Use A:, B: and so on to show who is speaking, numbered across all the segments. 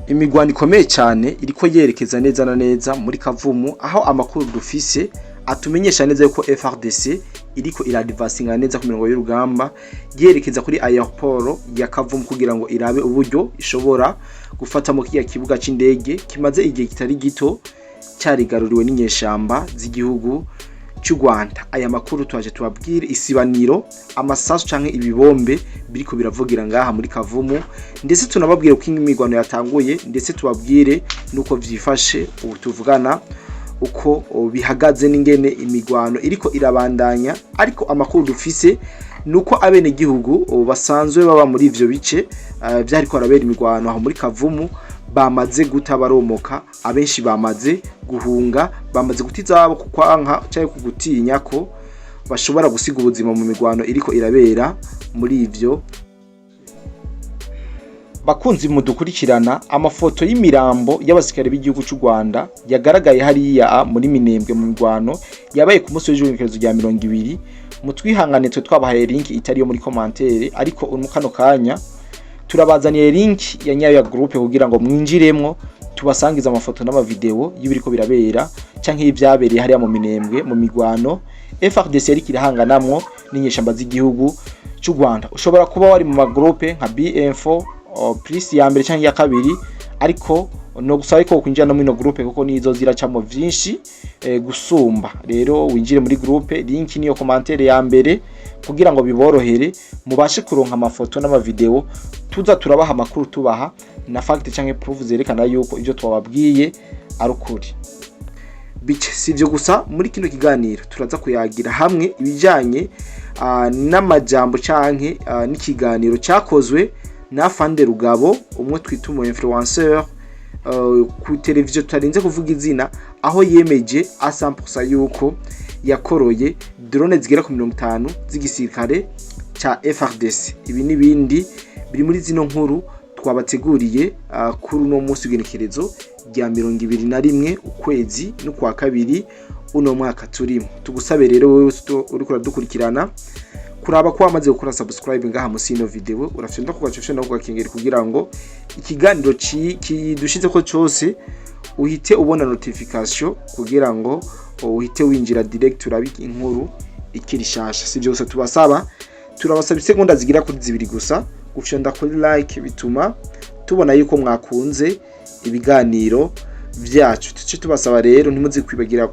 A: imigwano ikomeye cyane iriko yerekeza neza na neza muri Kavumu, aho amakuru dufise atumenyesha neza yuko FARDC iriko iradivasinga neza ku mirongo y'urugamba yerekeza kuri airport ya Kavumu kugira ngo irabe uburyo ishobora gufata mu kibuga c'indege kimaze igihe kitari gito cyarigaruriwe n'inyeshamba z'igihugu cy'u Rwanda. Aya makuru twaje tubabwire isibaniro, amasasu canke ibibombe biriko biravugira ngaha muri Kavumu, ndetse tunababwire uko imigwano yatanguye, ndetse tubabwire nuko vyifashe ubu tuvugana, uko bihagaze n'ingene imigwano iriko irabandanya. Ariko amakuru dufise nuko abene gihugu basanzwe baba muri ivyo bice vyariko arabera imigwano aho muri Kavumu bamaze gutabaromoka, abenshi bamaze guhunga, bamaze gutizabo kukwanka cyangwa kugutinya ko bashobora gusiga ubuzima mu migwano iriko irabera muri ivyo. Bakunzi mudukurikirana, amafoto y'imirambo y'abasikare b'igihugu cy'u Rwanda yagaragaye hariya muri Minembwe mu migwano yabaye ku munsi w'ijoro rya 20. Mutwihangane twe twabahaye link itari yo muri commentaire, ariko kano kanya turabazaniye link ya nyayo ya groupe kugira ngo mwinjiremwo tubasangiza amafoto n'amavideo y'ibiriko birabera canke y'ivyabereye hariya mu Minembwe mu migwano FARDC yari kirahanganamwo n'inyeshamba z'igihugu cy'u Rwanda. Ushobora kuba wari mu magroupe nka BM4 plus ya mbere canke ya kabiri, ariko no gusaba ko kwinjira no muri groupe kuko nizo ziracamo vyinshi gusumba. Rero winjire muri groupe, link niyo commentaire ya mbere kugira ngo biborohere mubashe kuronka amafoto n'amavideo tuza turabaha amakuru tubaha na fact canke proof zerekana yuko ivyo twababwiye ari ukuri. Bice sivyo gusa, muri kino kiganiro turaza kuyagira hamwe ibijanye n'amajambo canke n'ikiganiro cyakozwe na Fande Rugabo, umwe twita umu influencer ku televiziyo tutarinze kuvuga izina, aho yemeje 100% yuko yakoroye drone zigera ku 50 z'igisirikare ca FARDC. Ibi nibindi biri muri zino nkuru twabateguriye kuri uno munsi w'igenekerezo rya 21 ukwezi no kwa kabiri uno mwaka turimo. Tugusabe rero wewe uri kuradukurikirana kuraba ko wamaze gukora subscribe ngaha musi ino video, urafyonda kugacofye no kugakengera kugira ngo ikiganiro kidushize ko cyose uhite ubona notification kugira ngo uhite winjira direct urabika inkuru ikirishasha. Si byose tubasaba, turabasaba isegonda zigira kuri 2 gusa gufyonda kuri like, bituma tubona yuko mwakunze ibiganiro vyacu. Tuce tubasaba rero ntimuzi kwibagira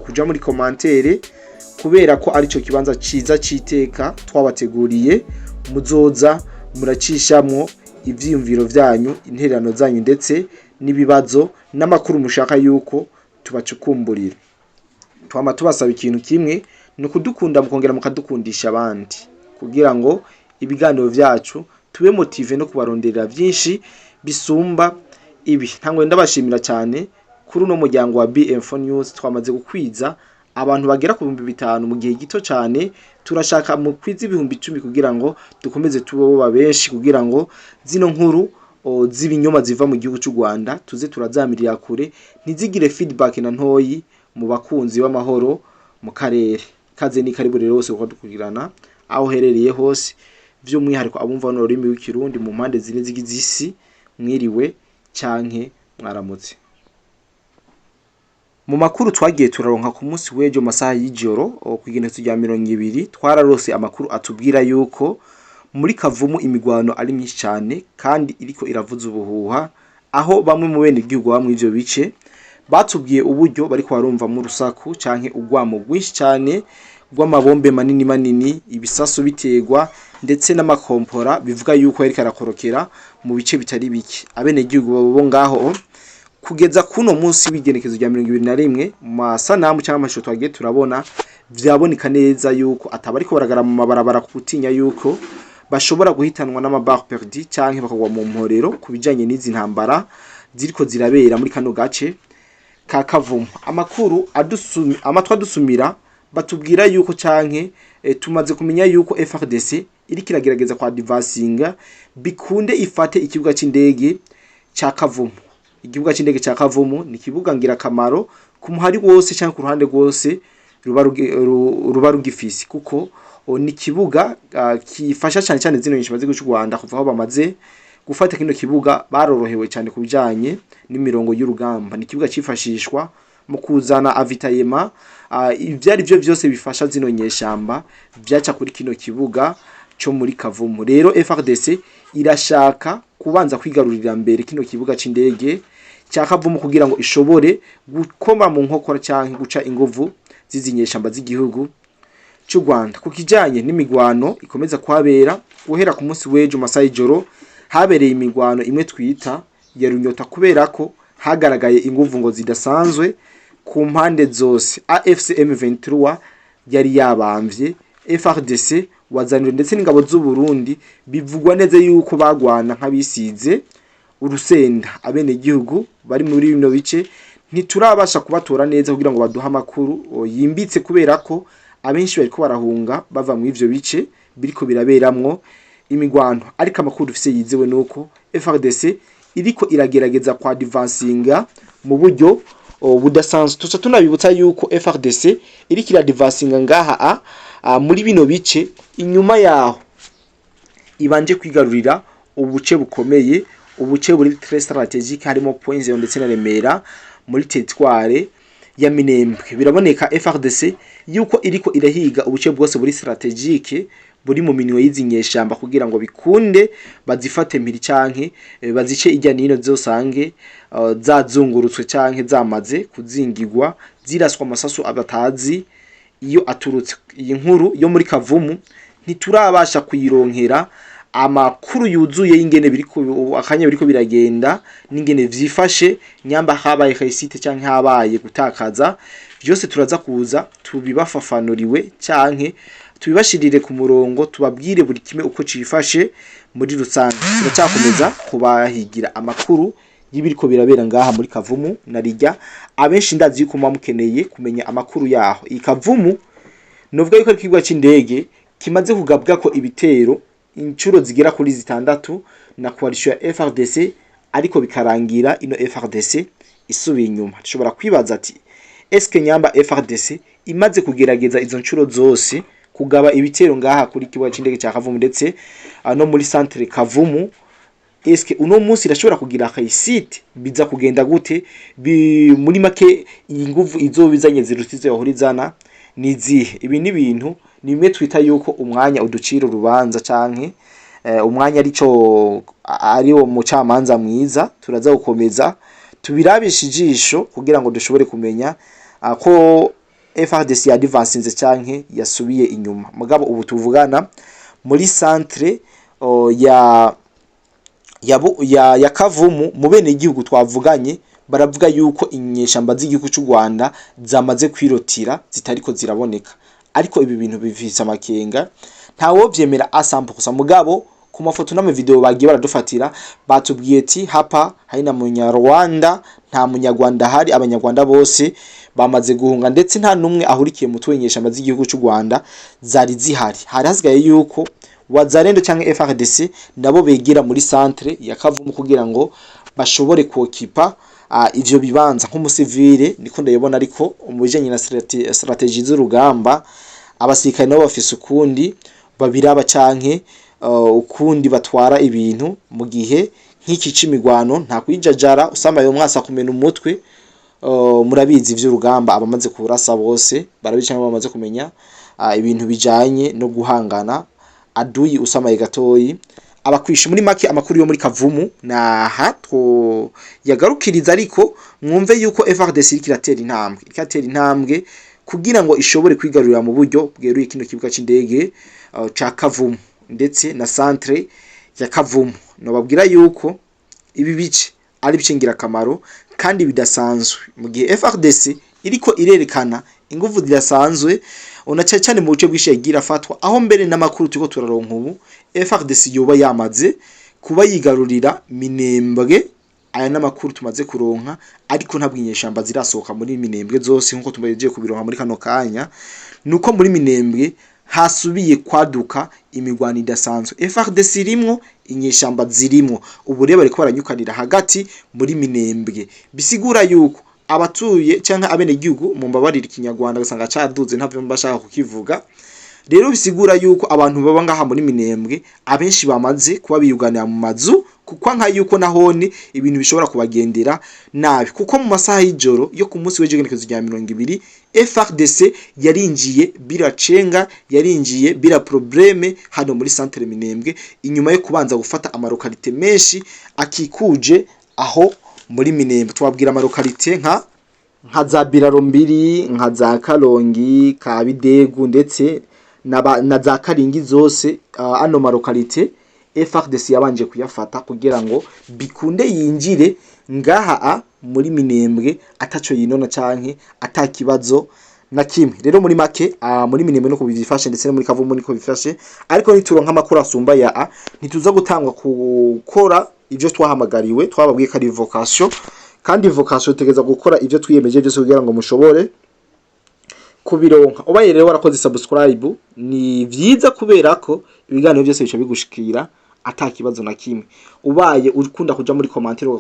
A: kuja muri commentaire, kubera ko ari cyo kibanza ciza citeka twabateguriye, muzoza muracishamwo ivyiyumviro vyanyu, intererano zanyu, ndetse nibibazo n'amakuru mushaka yuko tubacukumburira. Twama tubasaba ikintu kimwe, no kudukunda mukongera mukadukundisha abandi kugira ngo ibiganiro vyacu tube motive no kubaronderera byinshi bisumba ibi. Ntangwe ndabashimira cyane kuri uno muryango wa BM4 News. Twamaze gukwiza abantu bagera ku 5,000 mu gihe gito cyane. Turashaka mu kwiza 10,000 kugira ngo dukomeze tuboba benshi, kugira ngo zino nkuru z'ibinyoma ziva mu gihugu cy'u Rwanda tuze turazamirira kure, ntizigire feedback na ntoyi mu bakunzi b'amahoro mu karere. Kaze ni karibu rero wose ukadukugirana aho herereye hose, by'umwihariko abumva no rurimi w'ikirundi mu mpande zine z'isi, mwiriwe canke mwaramutse. Mu makuru twagiye turaronka ku munsi w'ejo masaha y'ijoro kugenekerezo rya 20, twararose amakuru atubwira yuko muri Kavumu imigwano ari myinshi cyane kandi iriko iravuza ubuhuha, aho bamwe mu bene igihugu bamwe ivyo bice batubwiye uburyo bariko barumva mu rusaku canke ugwamo rwinshi cyane rw'amabombe manini, ibisasu bitegwa ndetse n'amakompora, bivuga yuko yariko arakorokera mu bice bitari bike. Abene igihugu babo ngaho kugeza kuno munsi w'igenekerezo rya 21 masanamu cyangwa amashusho twagiye turabona, vyaboneka neza yuko atabariko baragara mu mabarabara kutinya yuko bashobora guhitanwa n'amabar perdu canke bakagwa mu mporero kubijanye n'izi ntambara ziriko zirabera muri kano gace ka Kavumu. Amakuru adusumira batubwira yuko canke tumaze kumenya yuko FARDC iri kiragerageza kwa divasinga bikunde ifate ikibuga c'indege ca Kavumu. Ikibuga c'indege ca Kavumu ni kibuga ngira kamaro ku muhari wose canke ku ruhande rwose ruba rugifisi, kuko ni kibuga kifasha cyane cyane zino nyinshi bazi gucu Rwanda kuva aho bamaze gufata kino kibuga barorohewe cyane kubijanye n'imirongo y'urugamba. Ni kibuga cifashishwa mu kuzana avitayema, ivyari byo byose bifasha zino nyeshamba byaca kuri kino kibuga cyo muri Kavumu. Rero FARDC irashaka kubanza kwigarurira mbere kino kibuga c'indege cya Kavumu kugira ngo ishobore gukoma mu nkokora cyangwa guca ingovu zizinyeshamba z'igihugu cy'u Rwanda. Ku kijanye n'imigwano ikomeza kwabera guhera ku munsi w'ejo masaha y'ijoro, habereye imigwano imwe twita ya Runyota kubera ko hagaragaye inguvu ngo zidasanzwe ku mpande zose. AFC M23 yari yabamvye FARDC wazanire ndetse n'ingabo z'u Burundi, bivugwa neza yuko bagwana nk'abisize urusenda. Abene gihugu bari muri bino bice ntiturabasha kubatora neza kugira ngo baduha amakuru yimbitse kubera ko abenshi bariko barahunga bava mu ivyo bice biriko biraberamwo imigwano. Ariko amakuru dufise yizewe nuko FARDC iriko iragerageza kwa advancinga mu buryo budasanzwe. Tuca tunabibutsa yuko FARDC iriko iradvancinga ngaha muri bino bice, inyuma yaho ibanje kwigarurira ubuce bukomeye, ubuce buri très stratégique harimo Point Zero ndetse na Remera muri territoire ya Minembwe. Biraboneka FARDC yuko iriko irahiga ubuce bwose buri stratégique buri mu minwe y'izinyeshamba kugira ngo bikunde bazifate mpiri canke bazice ijya nino zosange zazungurutswe canke zamaze kuzingirwa ziraswa amasasu abatazi iyo aturutse. Iyi nkuru yo muri Kavumu ntiturabasha kuyironkera amakuru yuzuye y'ingene biriko akanya biriko biragenda n'ingene vyifashe, nyamba habaye kayisite canke habaye gutakaza, byose turaza kuza tubibafafanuriwe canke tubibashirire ku murongo, tubabwire buri kimwe uko cifashe muri rusange. Turacakomeza kubahigira amakuru y'ibiriko birabera ngaha muri Kavumu na Rijya. Abenshi ndazi yuko mukeneye kumenya amakuru yaho. Iyi Kavumu novuga yuko ikibuga c'indege kimaze kugabwa ko ibitero incuro zigera kuri zitandatu na coalition ya FARDC, ariko bikarangira ino FARDC isubiye inyuma. Dushobora kwibaza ati eske nyamba FARDC imaze kugerageza izo ncuro zose kugaba ibitero ngaha kuri kibuga c'indege cya Kavumu ndetse no muri centre Kavumu, eske uno munsi irashobora kugira kayisite biza kugenda gute? Muri make iyi nguvu izobizanye zirutize yahorizana nizihe? Ibi ni ibintu nimwe twita yuko umwanya uducira urubanza canke umwanya ari wo mucamanza mwiza. Turaza gukomeza tubirabisha ijisho kugira ngo dushobore kumenya ko FARDC ya advancinze canke yasubiye inyuma. Mugabo ubu tuvugana muri centre ya Kavumu mu bene igihugu twavuganye baravuga yuko inyeshamba z'igihugu cy'u Rwanda zamaze kwirotira zitariko ziraboneka. Ariko ibi bintu bivisa amakenga, ntawo vyemera asambukusa. Mugabo ku mafoto n'ama video bagiye baradufatira batubwiye ati hapa haina munyarwanda, nta munyarwanda hari, abanyarwanda bose bamaze guhunga ndetse nta numwe ahurikiye mu twenyeshamba z'igihugu cy'u Rwanda zari zihari. Hari hasigaye yuko Wazalendo cyangwa FARDC nabo begera muri centre ya Kavumu kugira ngo bashobore kuokipa ivyo bibanza nk'umusivile. Niko ndayibona, ariko umujanye na strategie z'urugamba abasirikare nabo bafise ukundi babiraba canke ukundi batwara ibintu mu gihe nk'iki c'imigwano. Nta kwijajara usamaye umwasa kumena umutwe. Murabizi ivy'urugamba abamaze kurasa bose barabicanga bamaze kumenya ibintu bijanye no guhangana aduyi usamaye gatoyi abakwisha. Muri make amakuru yo muri Kavumu naha two yagarukiriza, ariko mwumve yuko FARDC ikiratera intambwe kugira ngo ishobore kwigarurira mu buryo bweruye kino kibuga c'indege ca Kavumu ndetse na centre ya Kavumu. No babwira yuko ibi bice ari bicingira kamaro kandi bidasanzwe, mu gihe FARDC iriko irerekana inguvu zidasanzwe onacha cyane mu buce bwishigira fatwa, aho mbere n'amakuru tuko turaronka ubu FARDC yoba yamaze kuba yigarurira Minembwe. Aya n'amakuru tumaze kuronka, ariko ntabwo inyeshamba zirasohoka muri Minembwe zose nkuko tumaze kubironka muri kano kanya. Nuko muri Minembwe hasubiye kwaduka imigwano idasanzwe. FARDC irimwo, inyeshamba zirimwo. Ubu rero bariko baranyukanira hagati muri Minembwe, bisigura yuko abatuye cyangwa abene gihugu mu mbabarira ikinyarwanda gasanga caduze ntavyo mbashaka kukivuga, rero bisigura yuko abantu baba ngaha muri Minembwe abenshi bamaze kuba biyuganira mu mazu kuko nka yuko nahone ibintu bishobora kubagendera nabi kuko mu masaha y'ijoro yo ku munsi w'igenekerezo rya 20 FARDC yarinjiye biracenga yarinjiye bira probleme hano muri centre Minembwe inyuma yo kubanza gufata amarokalite menshi akikuje aho muri Minembwe. Twabwira amarokalite nka za Biraro mbiri, nka za Kalongi, ka Bidegu ndetse na za Karingi zose. Ano marokalite FARDC yabanje kuyafata kugira ngo bikunde yinjire ngaha muri Minembwe ataco yinona canke atakibazo na kimwe. Rero muri make muri Minembwe no kubifashe ndetse no muri Kavumu niko bifashe, ariko nituronka amakuru asumba ya ntituza gutangwa gukora ivyo twahamagariwe. Twababwiye ko ari vocation, kandi vocation tegeza gukora ivyo twiyemeje byose kugira ngo mushobore kubironka. Ubaye rero warakoze subscribe ni vyiza kubera ko ibiganiro byose bica bigushikira atakibazo na kimwe. Ubaye ukunda kuja muri commentaire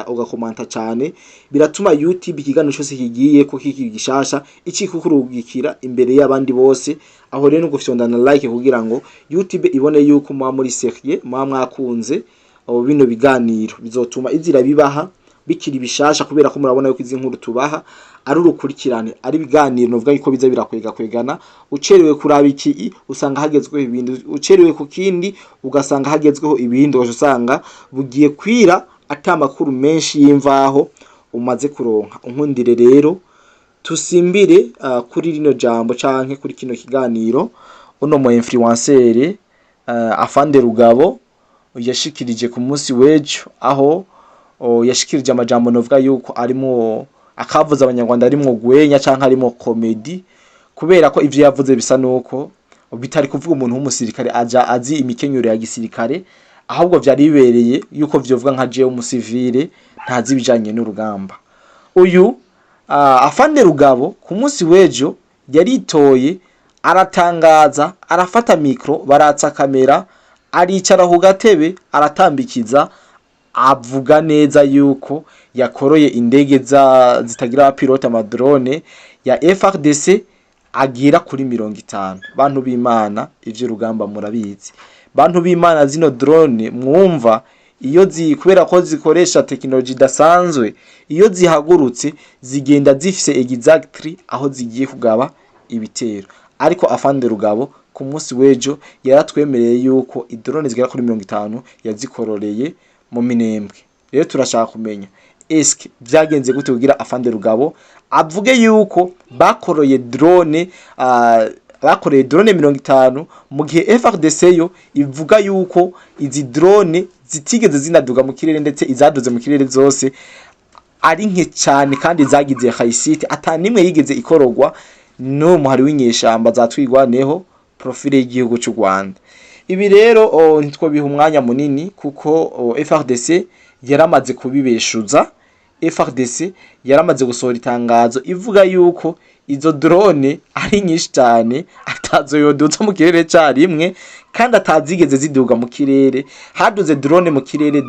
A: ugakomanta cyane biratuma YouTube ikiganiro cyose kigiye ko kikigishasha ikikukurugikira imbere y'abandi bose. Aho rero gufyondana like kugira ngo YouTube ibone yuko mwa muri serie mwa mwakunze abo bino biganiro, bizotuma izira bibaha bikiri bishasha kubera ko murabona yuko izi nkuru tubaha ari urukurikirane ari biganiro novuga yuko biza birakwegana. Ucerewe kuraba iki usanga hagezweho ibindi, ucerewe ku kindi ugasanga hagezweho ibindi, usanga bugiye kwira atamakuru menshi y'imvaho umaze kuronka. Unkundire rero tusimbire kuri rino jambo canke kuri kino kiganiro. Uno mu influencer Afande Rugabo yashikirije ku munsi w'ejo, aho yashikirije amajambo novuga yuko arimo akavuza abanyarwanda arimo gwenya canke arimo comedy, kubera ko ivyo yavuze bisa nuko bitari kuvuga umuntu w'umusirikare aja azi imikenyero ya gisirikare, ahubwo vyari bibereye yuko vyovuga nka je umusivile ntazi bijanye n'urugamba. Uyu Afande Rugabo ku munsi w'ejo yaritoye aratangaza, arafata mikro, baratsa kamera, aricara ku gatebe aratambikiza, avuga neza yuko yakoroye indege zitagira abapilote amadrone ya FARDC agira kuri 50. Bantu b'Imana ivyo rugamba murabizi. Bantu b'Imana zino drone mwumva iyo kubera ko zikoresha technology dasanzwe, iyo zihagurutse zigenda zifise exactly aho zigiye kugaba ibitero. Ariko Afande Rugabo ku munsi w'ejo yaratwemereye yuko idrone zigera kuri 50 yazikororeye mu Minembwe. Rero turashaka kumenya eske vyagenze gute kugira Afande Rugabo avuge yuko bakoroye drone 50 mu gihe FARDC yo ivuga yuko izi drone zitigeze zinaduga mu kirere, ndetse izaduze mu kirere zose ari nke cyane kandi zagize haisite atanimwe yigeze ikorogwa no muhari w'inyeshamba zatwigwaneho profile y'igihugu cy'u Rwanda. Ibi rero nitwo biha umwanya munini kuko FARDC yaramaze kubibeshuza. FARDC yaramaze gusohora itangazo ivuga yuko izo drone ari nyinshi cyane atazo yoduza mu kirere carimwe, kandi atazigeze ziduga mu kirere. Haduze drone mu kirere,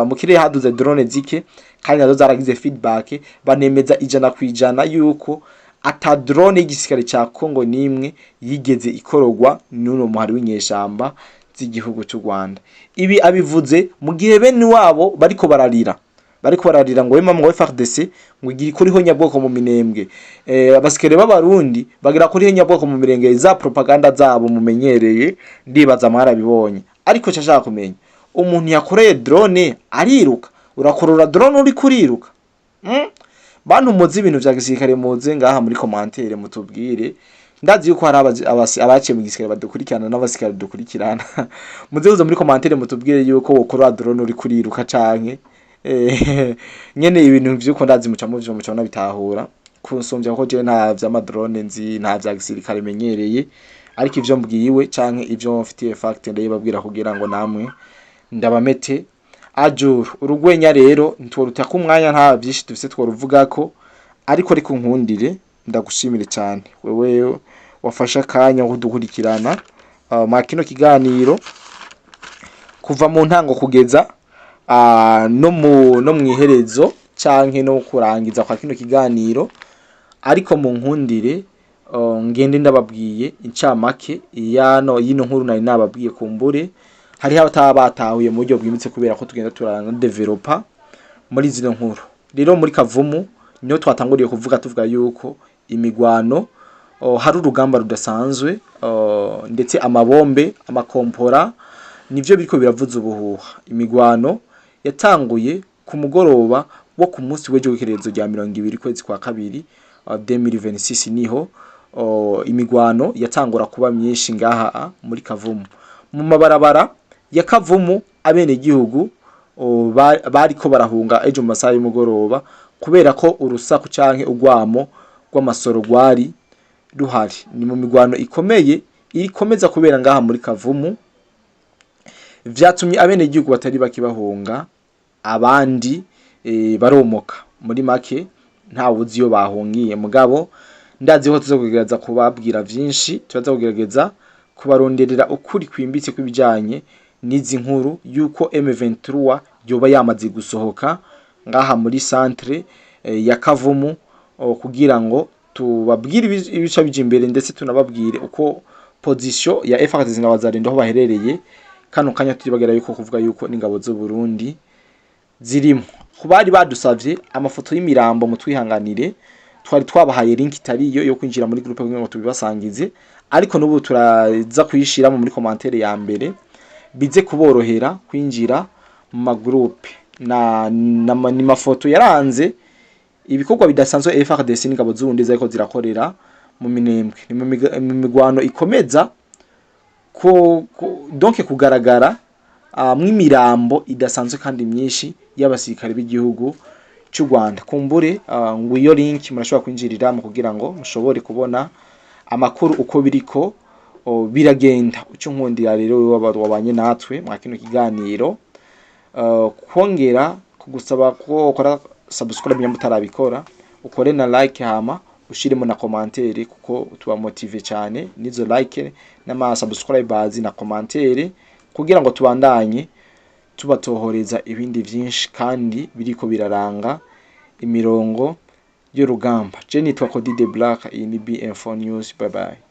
A: mu kirere haduze drone zike, kandi nazo zaragize feedback banemeza 100% yuko ata drone y'igisirikare ca Kongo nimwe yigeze ikorogwa n'uno muhari w'inyeshamba z'igihugu cy'u Rwanda. Ibi abivuze mu gihe bene wabo bariko bararira ngo wema mu FARDC ngo igiri kuri ho nyabwoko mu Minembwe. Abasikere b'abarundi bagira kuri ho nyabwoko mu Mirenge, za propaganda zabo mumenyereye ndibaza mwarabibonye. Ariko cyashaka kumenya umuntu yakoreye drone ariruka, urakorora drone uri kuriruka? Bantu muzi ibintu vya gisirikare muze ngaha muri commentaire mutubwire. Ndazi yuko hari abaciye mu gisirikare badukurikirana n'abasikare dukurikirana. Muze uza muri commentaire mutubwire yuko wokorora drone uri kuriruka canke nyene ibintu vyuko ndazi muca nabitahura kunsomvya ko je nta vy'amadrone nzi, nta vya gisirikare menyereye, ariko ivyo mbwiwe canke ivyo mfitiye fact ndayibabwira kugira ngo namwe ndabamete ajuru. Urugwenya rero ntworutaka umwanya nta byinshi dufise tworuvuga ko, ariko nkundire ndagushimire cyane wewe wafasha kanya kudukurikirana makino kiganiro kuva mu ntango kugeza no mwiherezo canke no kurangiza kwa kino kiganiro. Ariko mu nkundire ngende ndababwiye incamake yino nkuru nari nababwiye kumbure hariho abataba batahuye mu buryo bwimbitse kubera ko tugenda turana developer muri zino nkuru. Rero muri Kavumu niho twatanguriye tuvuga yuko imigwano hari urugamba rudasanzwe ndetse amabombe amakompora nivyo biriko biravuza ubuhuha. Imigwano yatanguye ku mugoroba wo ku munsi w'ejo w'ikerezo rya 20 kwezi kwa kabiri 2026 niho imigwano yatangura kuba myinshi ngaha muri Kavumu. Mu mabarabara ya Kavumu abene gihugu bariko barahunga ejo mu masaha y'umugoroba kubera ko urusaku canke urwamo rw'amasoro rwari ruhari. Ni mu migwano ikomeye ikomeza kubera ngaha muri Kavumu, vyatumye abene gihugu batari bakibahunga, abandi baromoka. Muri make nta wuzi yo bahungiye, mugabo ndazi ho tuzogerageza kubabwira vyinshi, tuzagerageza kubaronderera ukuri kwimbitse kw'ibijanye n'izi nkuru yuko M23 yoba yamaze gusohoka ngaha muri centre ya Kavumu kugira ngo tubabwire ibica bije imbere ndetse tunababwire uko position ya FARDC na Wazalendo ho baherereye. Kano kanya turibagera yuko kuvuga yuko n'ingabo z'u Burundi zirimo. Kubari badusavye amafoto y'imirambo mutwihanganire, twari twabahaye link itariyo yo kwinjira muri groupe kugira ngo tubibasangize, ariko n'ubu turaza kuyishira muri commentaire ya mbere bize kuborohera kwinjira mu magroupe ni mafoto yaranze ibikorwa bidasanzwe FARDC n'ingabo z'uburundi zariko zirakorera mu minembwe. Ni mu migwano ikomeza donc kugaragara mw'imirambo idasanzwe kandi myinshi y'abasirikare b'igihugu cy'u Rwanda. Kumbure ngo iyo link murashobora kwinjirira mu kugira ngo mushobore kubona amakuru uko biriko biragenda. Uco nkundira rero wabanye natwe mwa kino kiganiro, kwongera kugusaba ko ukora subscribe nyamba utarabikora, ukore na like hama ushiremo na commentaire kuko tuba motive cyane nizo like n'ama subscribers na commentaire kugira ngo tubandanye tubatohoreza ibindi vyinshi kandi biriko biraranga imirongo y'urugamba. Je nitwa Cody the Black, iyi ni BM4 News. Bye bye.